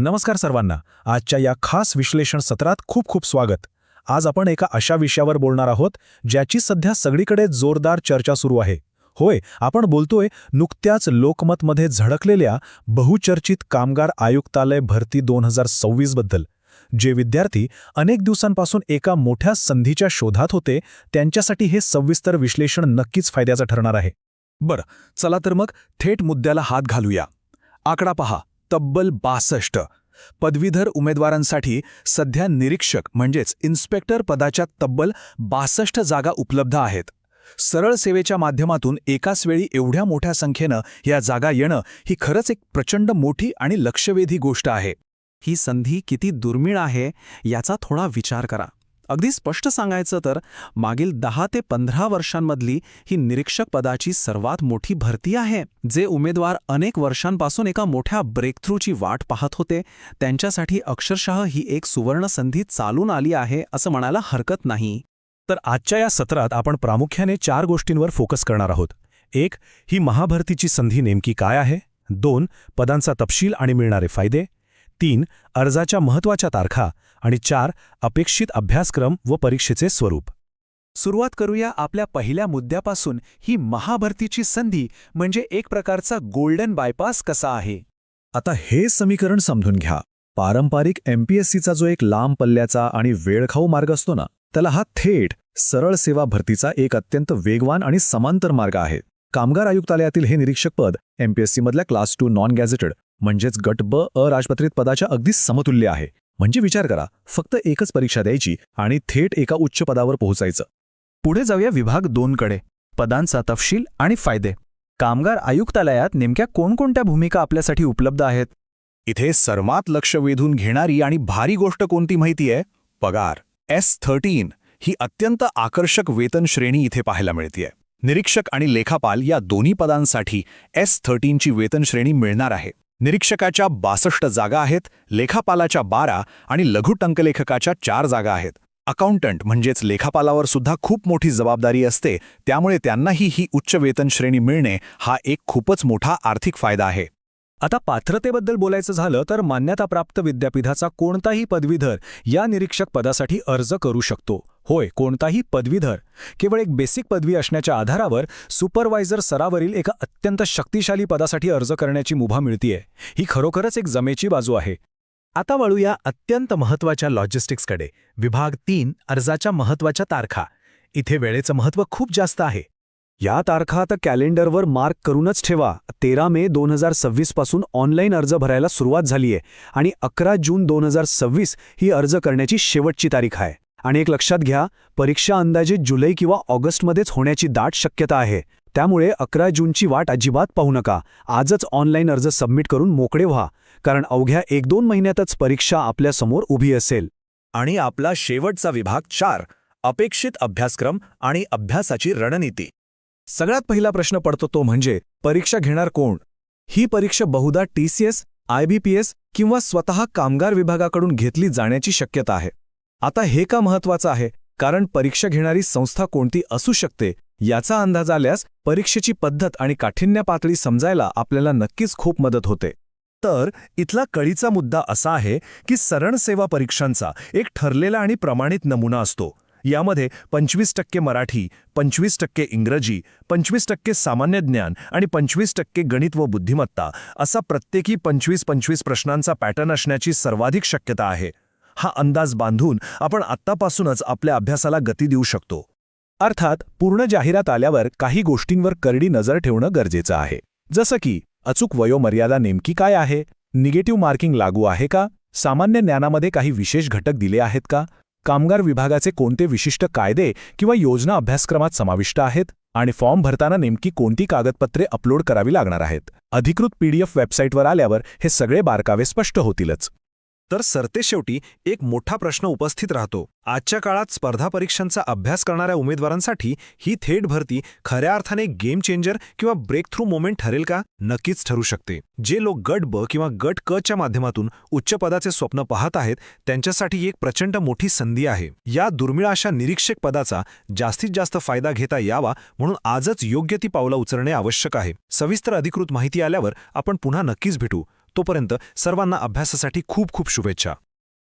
नमस्कार सर्वांना. आजच्या या खास विश्लेषण सत्रात खूप खूप स्वागत. आज आपण एका अशा विषयावर बोलणार आहोत ज्याची सध्या सगळीकडे जोरदार चर्चा सुरू आहे. होय, आपण बोलतोय नुकत्याच लोकमतमध्ये झळकलेल्या बहुचर्चित कामगार आयुक्तालय भरती 2026 बद्दल. जे विद्यार्थी अनेक दिवसांपासून एका मोठ्या संधीच्या शोधात होते, त्यांच्यासाठी हे सविस्तर विश्लेषण नक्कीच फायद्याचं ठरणार आहे. बरं, चला तर मग थेट मुद्द्याला हात घालूया. आकडा पहा, तब्बल 62 पदवीधर उमेदवारांसाठी सध्या निरीक्षक म्हणजेच इन्स्पेक्टर पदाच्या तब्बल 62 जागा उपलब्ध आहेत. सरळ सेवेच्या माध्यमातून एकाच वेळी एवढ्या मोठ्या संख्येनं या जागा येणं ही खरंच एक प्रचंड मोठी आणि लक्षवेधी गोष्ट आहे. ही संधी किती दुर्मिळ आहे याचा थोडा विचार करा. अगदी स्पष्ट सांगायचं तर मागील 10 ते 15 वर्षांमधली ही निरीक्षक पदाची सर्वात मोठी भरती आहे. जे उमेदवार अनेक वर्षांपासून एका मोठ्या ब्रेकथ्रूची वाट पाहत होते, त्यांच्यासाठी अक्षरशः ही एक सुवर्ण संधी चालून आली आहे असं म्हणायला हरकत नाही. तर आजच्या या सत्रात आपण प्रामुख्याने 4 गोष्टींवर फोकस करणार आहोत. 1. ही महाभरतीची संधी नेमकी काय आहे. 2. पदांचा तपशील आणि मिळणारे फायदे. 3. अर्जाच्या महत्त्वाच्या तारखा. आणि 4. अपेक्षित अभ्यासक्रम व परीक्षेचे स्वरूप. सुरुवात करूया आपल्या पहिल्या मुद्द्यापासून. ही महाभरतीची संधी म्हणजे एक प्रकारचा गोल्डन बायपास कसा आहे. आता हे समीकरण समजून घ्या. पारंपरिक MPSCचा जो एक लांब पल्ल्याचा आणि वेळखाऊ मार्ग असतो ना, त्याला हा थेट सरळ सेवा भरतीचा एक अत्यंत वेगवान आणि समांतर मार्ग आहे. कामगार आयुक्तालयातील हे निरीक्षक पद MPSCमधल्या क्लास 2 नॉन गॅझेटेड म्हणजेच गट ब अराजपत्रित पदाच्या अगदी समतुल्य आहे. म्हणजे विचार करा, फक्त एकच परीक्षा द्यायची आणि थेट एका उच्च पदावर पोहोचायचं. पुढे जाऊया विभाग 2 कडे. पदांचा तपशील आणि फायदे. कामगार आयुक्तालयात नेमक्या कोणकोणत्या भूमिका आपल्यासाठी उपलब्ध आहेत. इथे सर्वात लक्ष वेधून घेणारी आणि भारी गोष्ट कोणती माहितीये? पगार. S13 ही अत्यंत आकर्षक वेतन श्रेणी इथे पाहायला मिळतेय. निरीक्षक आणि लेखापाल या दोन्ही पदांसाठी S13 ची वेतन श्रेणी मिळणार आहे. निरीक्षकाच्या 62 जागा आहेत, लेखापालाच्या 12 आणि लघु टंकलेखकाच्या 4 जागा आहेत. अकाउंटंट म्हणजेच लेखापालावर सुद्धा खूप मोठी जबाबदारी असते, त्यामुळे त्यांनाही ही उच्च वेतन श्रेणी मिळणे हा एक खूपच मोठा आर्थिक फायदा आहे. आता पात्रतेबद्दल बोलायचं झालं तर मान्यताप्राप्त विद्यापीठाचा कोणताही पदवीधर या निरीक्षक पदासाठी अर्ज करू शकतो. होय, कोणताही पदवीधर. केवळ एक बेसिक पदवी असण्याच्या आधारावर सुपरवायझर स्तरावरील एका अत्यंत शक्तिशाली पदासाठी अर्ज करण्याची मुभा मिळतीये. ही खरोखरच एक जमेची बाजू आहे. आता वळूया अत्यंत महत्त्वाच्या लॉजिस्टिक्सकडे. विभाग 3 अर्जाच्या महत्त्वाच्या तारखा. इथे वेळेचं महत्त्व खूप जास्त आहे. या तारखा आता कॅलेंडरवर मार्क करूनच ठेवा. 13 मे 2026 पासून ऑनलाईन अर्ज भरायला सुरुवात झालीये आणि 11 जून 2026 ही अर्ज करण्याची शेवटची तारीख आहे. आणि एक लक्षात घ्या, परीक्षा अंदाजे जुलै किंवा ऑगस्टमध्येच होण्याची दाट शक्यता आहे. त्यामुळे 11 जूनची वाट अजिबात पाहू नका. आजच ऑनलाईन अर्ज सबमिट करून मोकळे व्हा, कारण अवघ्या 1-2 महिन्यातच परीक्षा आपल्यासमोर उभी असेल. आणि आपला शेवटचा विभाग 4 अपेक्षित अभ्यासक्रम आणि अभ्यासाची रणनीती. सगळ्यात पहिला प्रश्न पडतो तो म्हणजे परीक्षा घेणार कोण. ही परीक्षा बहुधा TCS, IBPS किंवा स्वतः कामगार विभागाकडून घेतली जाण्याची शक्यता आहे. आता हे का महत्त्वाचं आहे? कारण परीक्षा घेणारी संस्था कोणती असू शकते याचा अंदाज आल्यास परीक्षेची पद्धत आणि काठिण्य पातळी समजायला आपल्याला नक्कीच खूप मदत होते. तर इथला कळीचा मुद्दा असा आहे की सरळ सेवा परीक्षांचा एक ठरलेला आणि प्रमाणित नमुना असतो. यामध्ये 25% मराठी, 25% इंग्रजी, 25% सामान्य ज्ञान आणि 25% गणित व बुद्धिमत्ता असा प्रत्येकी 25-25 प्रश्नांचा पॅटर्न असण्याची सर्वाधिक शक्यता आहे. हा अंदाज बांधून आपण आत्तापासूनच आपल्या अभ्यासाला गती देऊ शकतो. अर्थात पूर्ण जाहिरात आल्यावर काही गोष्टींवर करडी नजर ठेवणं गरजेचं आहे. जसं की अचूक वयोमर्यादा नेमकी काय आहे, निगेटिव्ह मार्किंग लागू आहे का, सामान्य ज्ञानामध्ये काही विशेष घटक दिले आहेत का, कामगार विभागाचे कोणते विशिष्ट कायदे किंवा योजना अभ्यासक्रमात समाविष्ट आहेत, आणि फॉर्म भरताना नेमकी कोणती कागदपत्रे अपलोड करावी लागणार आहेत. अधिकृत PDF वेबसाईटवर आल्यावर हे सगळे बारकावे स्पष्ट होतीलच. तर सरतेशेवटी एक मोठा प्रश्न उपस्थित राहतो. आजच्या काळात स्पर्धा परीक्षांचा अभ्यास करणाऱ्या उमेदवारांसाठी ही थेट भरती खऱ्या अर्थाने गेम चेंजर किंवा ब्रेक थ्रू मोमेंट ठरेल का? नक्कीच ठरू शकते. जे लोक गट ब किंवा गट क च्या माध्यमातून उच्च पदाचे स्वप्न पाहत आहेत, त्यांच्यासाठी एक प्रचंड मोठी संधी आहे. या दुर्मिळ अशा निरीक्षक पदाचा जास्तीत जास्त फायदा घेता यावा म्हणून आजच योग्य ती पावलं उचलणे आवश्यक आहे. सविस्तर अधिकृत माहिती आल्यावर आपण पुन्हा नक्कीच भेटू. तोपर्यंत सर्वांना अभ्यासासाठी खूप खूप शुभेच्छा.